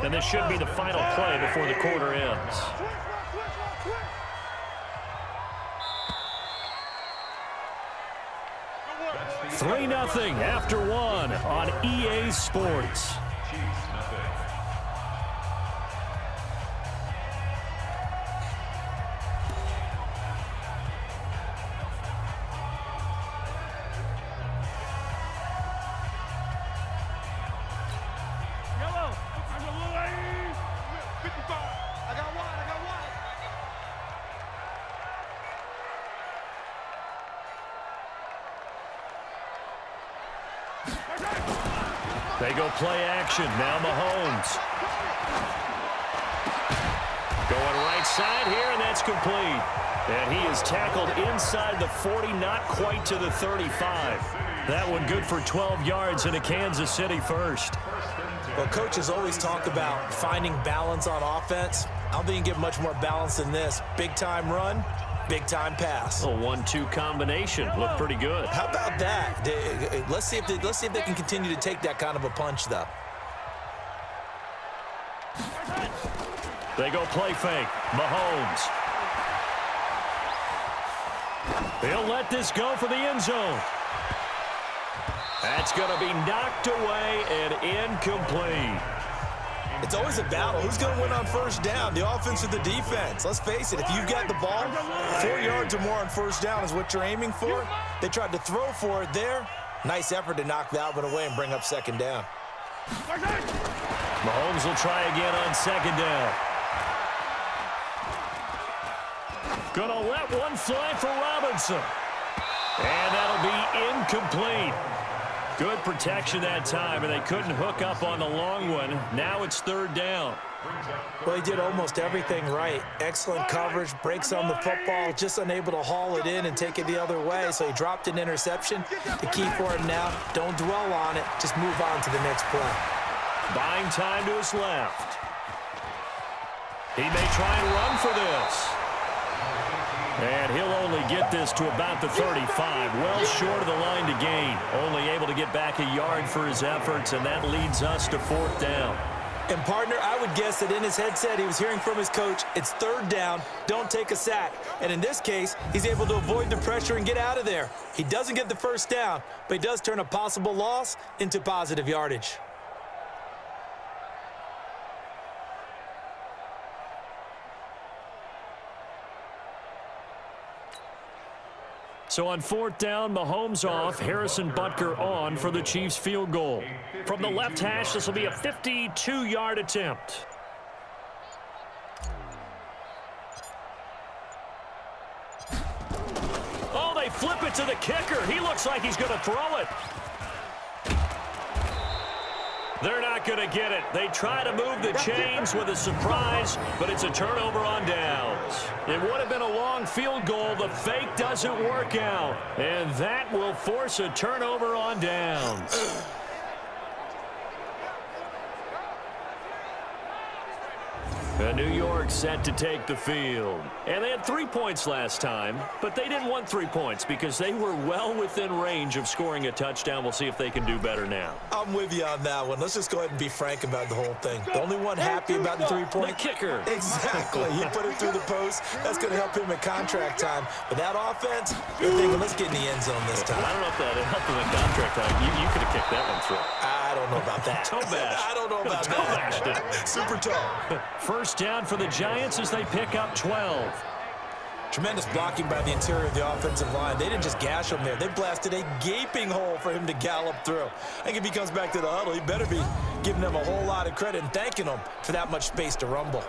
And this should be the final play before the quarter ends. Three 0 after one on EA Sports. They go play action. Now Mahomes. Going right side here, and that's complete. And he is tackled inside the 40, not quite to the 35. That one good for 12 yards and a Kansas City first. Well, coaches always talk about finding balance on offense. I don't think you get much more balance than this. Big-time run, big-time pass. A 1-2 combination. Looked pretty good. How about that? Let's see if they can continue to take that kind of a punch, though. They go play fake. Mahomes. He'll let this go for the end zone. That's going to be knocked away and incomplete. It's always a battle. Who's going to win on first down, the offense or the defense? Let's face it, if you've got the ball, 4 yards or more on first down is what you're aiming for. They tried to throw for it there. Nice effort to knock that one away and bring up second down. Mahomes will try again on second down. Gonna let one fly for Robinson. And that'll be incomplete. Good protection that time, and they couldn't hook up on the long one. Now it's third down. Well, he did almost everything right. Excellent coverage, breaks on the football, just unable to haul it in and take it the other way. So he dropped an interception. The key for him now, don't dwell on it. Just move on to the next play. Buying time to his left. He may try and run for this. And he'll only get this to about the 35, well short of the line to gain. Only able to get back a yard for his efforts, and that leads us to fourth down. And, partner, I would guess that in his headset he was hearing from his coach, it's third down, don't take a sack. And in this case, he's able to avoid the pressure and get out of there. He doesn't get the first down, but he does turn a possible loss into positive yardage. So on fourth down, Mahomes off, Harrison Butker on for the Chiefs field goal. From the left hash, this will be a 52-yard attempt. Oh, they flip it to the kicker. He looks like he's going to throw it. They're not going to get it. They try to move the chains with a surprise, but it's a turnover on downs. It would have been a long field goal. The fake doesn't work out, and that will force a turnover on downs. And New York set to take the field. And they had 3 points last time, but they didn't want 3 points because they were well within range of scoring a touchdown. We'll see if they can do better now. I'm with you on that one. Let's just go ahead and be frank about the whole thing. The only one happy about the 3-point. The kicker. Exactly. He put it through the post. That's going to help him at contract time. But that offense, you're thinking, let's get in the end zone this time. I don't know if that helped him at contract time. You could have kicked that one through. I don't know about that. Toe bash. I don't know about toe that. Toe bashed it. Super toe. First down for the Giants as they pick up 12. Tremendous blocking by the interior of the offensive line. They didn't just gash him there. They blasted a gaping hole for him to gallop through. I think if he comes back to the huddle, he better be giving them a whole lot of credit and thanking them for that much space to rumble.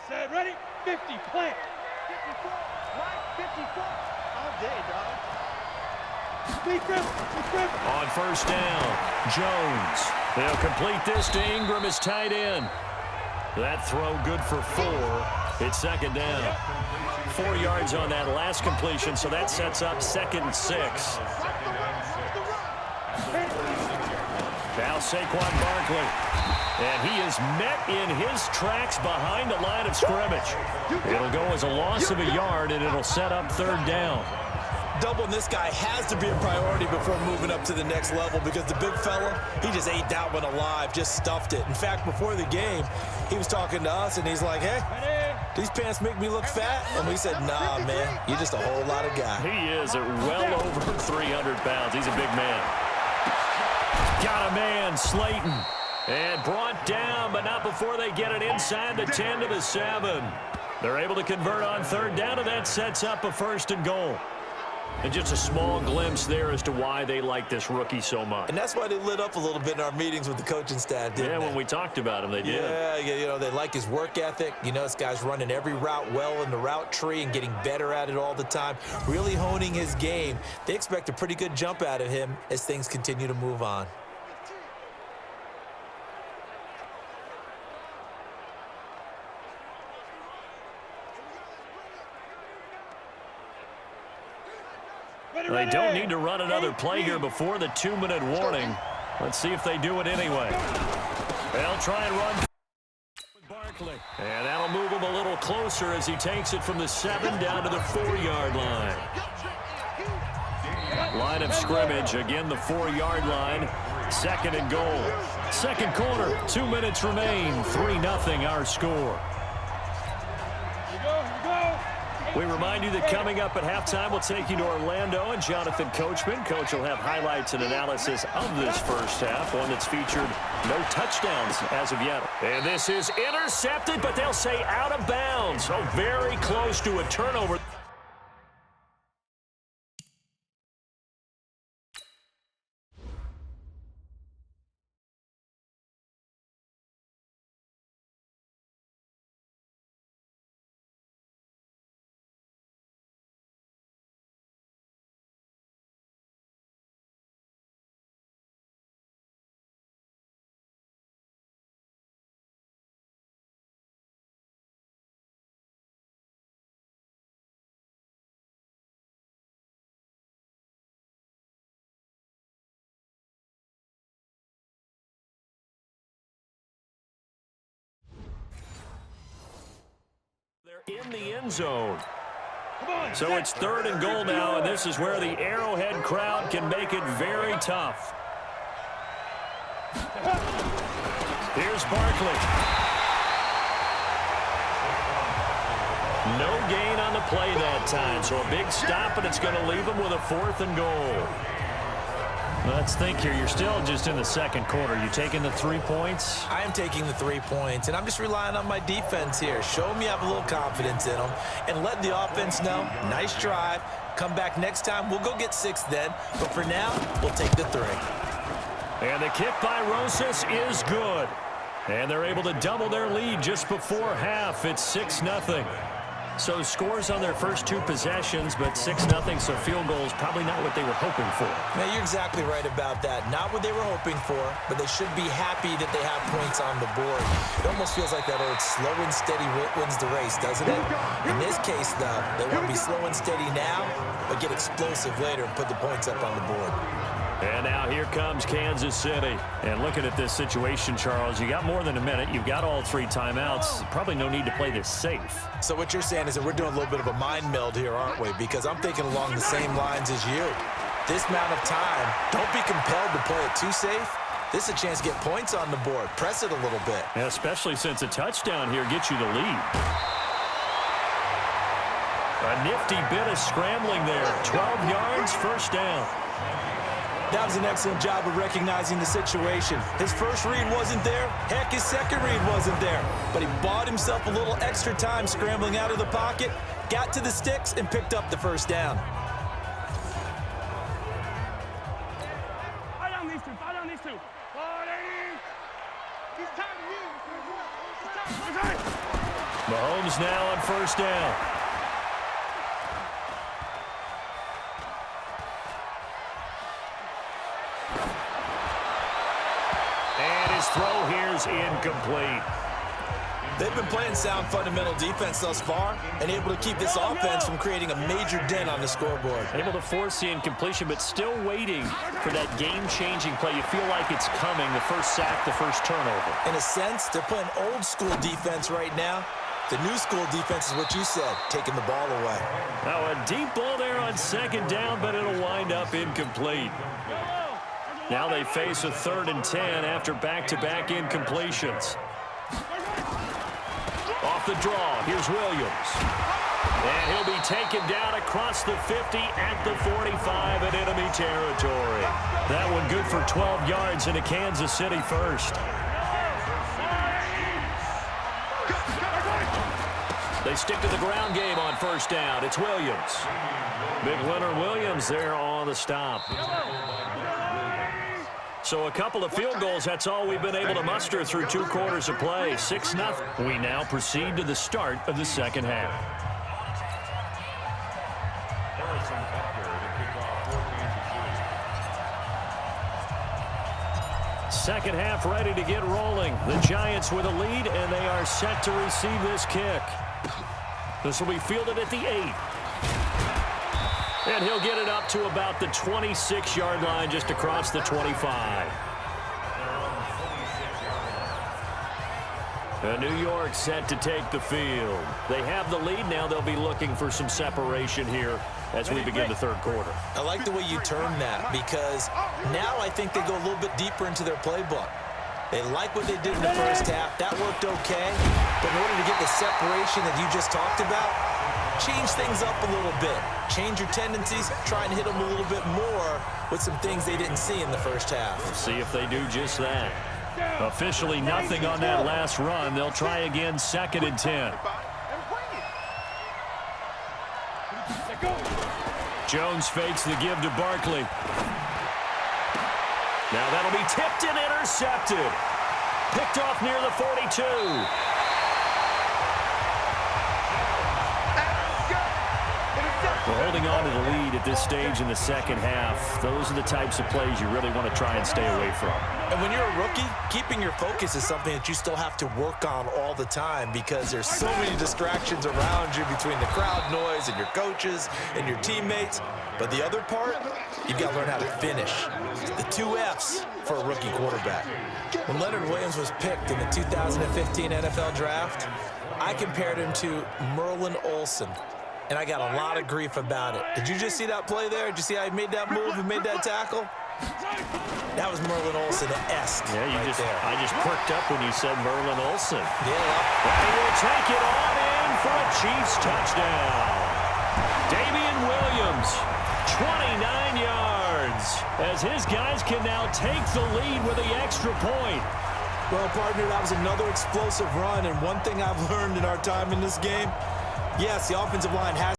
Set, ready, 50, plant. 54, right, 54. All day, dog. On first down, Jones. They'll complete this to Ingram as tight end. That throw good for 4. It's second down. 4 yards on that last completion, so that sets up 2nd and 6. Now Saquon Barkley. And he is met in his tracks behind the line of scrimmage. It'll go as a loss of a yard, and it'll set up third down. Doubling this guy has to be a priority before moving up to the next level because the big fella, he just ate that one alive, just stuffed it. In fact, before the game, he was talking to us, and he's like, hey, these pants make me look fat. And we said, nah, man, you're just a whole lot of guy. He is at well over 300 pounds. He's a big man. Got a man, Slayton. And brought down, but not before they get it inside the 10 to the 7. They're able to convert on third down, and that sets up a 1st and goal. And just a small glimpse there as to why they like this rookie so much. And that's why they lit up a little bit in our meetings with the coaching staff, didn't they? When we talked about him, they did. Yeah, you know, they like his work ethic. You know, this guy's running every route well in the route tree and getting better at it all the time, really honing his game. They expect a pretty good jump out of him as things continue to move on. They don't need to run another play here before the 2-minute warning. Let's see if they do it anyway. They'll try and run with Barkley. And that'll move him a little closer as he takes it from the 7 down to the 4-yard line. Line of scrimmage, again the 4-yard line. 2nd and goal. Second quarter, 2 minutes remain. 3-0 our score. We remind you that coming up at halftime, we'll take you to Orlando and Jonathan Coachman. Coach will have highlights and analysis of this first half, one that's featured no touchdowns as of yet. And this is intercepted, but they'll say out of bounds. So very close to a turnover. In the end zone. So it's 3rd and goal now, and this is where the Arrowhead crowd can make it very tough. Here's Barkley. No gain on the play that time, so a big stop, and it's going to leave them with a 4th and goal. Let's think here. You're still just in the second quarter. You taking the 3 points? I am taking the 3 points, and I'm just relying on my defense here. Show them you have a little confidence in them, and let the offense know, nice drive. Come back next time. We'll go get 6 then, but for now, we'll take the 3. And the kick by Rosas is good. And they're able to double their lead just before half. It's 6-0. So scores on their first 2 possessions, but 6-0, so field goals probably not what they were hoping for. Now, you're exactly right about that. Not what they were hoping for, but they should be happy that they have points on the board. It almost feels like that old slow and steady wins the race, doesn't it? In this case, though, they want to be slow and steady now, but get explosive later and put the points up on the board. And now here comes Kansas City. And looking at this situation, Charles, you got more than a minute. You've got all 3 timeouts. Probably no need to play this safe. So what you're saying is that we're doing a little bit of a mind meld here, aren't we? Because I'm thinking along the same lines as you. This amount of time, don't be compelled to play it too safe. This is a chance to get points on the board. Press it a little bit. Yeah, especially since a touchdown here gets you the lead. A nifty bit of scrambling there. 12 yards, 1st down. That was an excellent job of recognizing the situation. His first read wasn't there. Heck, his second read wasn't there. But he bought himself a little extra time scrambling out of the pocket, got to the sticks, and picked up the 1st down. Fight on these 2. Fight on these 2. It's time to use. It's time. Mahomes now on 1st down. Throw here's incomplete. They've been playing sound fundamental defense thus far and able to keep this offense from creating a major dent on the scoreboard. Able to force the incompletion, but still waiting for that game-changing play. You feel like it's coming, the first sack, the first turnover. In a sense, they're playing old-school defense right now. The new school defense is what you said, taking the ball away. Now a deep ball there on second down, but it'll wind up incomplete. Now they face a 3rd and 10 after back-to-back incompletions. Off the draw, here's Williams. And he'll be taken down across the 50 at the 45 in enemy territory. That one good for 12 yards into Kansas City first. They stick to the ground game on first down. It's Williams. Big Leonard Williams there on the stop. So a couple of field goals, that's all we've been able to muster through 2 quarters of play. 6-0. We now proceed to the start of the second half. Second half ready to get rolling. The Giants with a lead, and they are set to receive this kick. This will be fielded at the 8. And he'll get it up to about the 26-yard line, just across the 25. New York set to take the field. They have the lead now. They'll be looking for some separation here as we begin the third quarter. I like the way you term that, because now I think they go a little bit deeper into their playbook. They like what they did in the first half. That worked okay. But in order to get the separation that you just talked about, change things up a little bit. Change your tendencies. Try and hit them a little bit more with some things they didn't see in the first half. We'll see if they do just that. Officially nothing on that last run. They'll try again, 2nd and 10. Jones fakes the give to Barkley. Now that'll be tipped and intercepted. Picked off near the 42. We're holding on to the lead at this stage in the second half. Those are the types of plays you really want to try and stay away from. And when you're a rookie, keeping your focus is something that you still have to work on all the time, because there's so many distractions around you between the crowd noise and your coaches and your teammates. But the other part, you've got to learn how to finish. The 2 F's for a rookie quarterback. When Leonard Williams was picked in the 2015 NFL Draft, I compared him to Merlin Olsen. And I got a lot of grief about it. Did you just see that play there? Did you see how he made that move and made that tackle? That was Merlin Olsen-esque. Yeah, I just perked up when you said Merlin Olsen. Yeah. And will take it on in for a Chiefs touchdown. Damian Williams, 29 yards, as his guys can now take the lead with the extra point. Well, partner, that was another explosive run, and one thing I've learned in our time in this game, yes, the offensive line has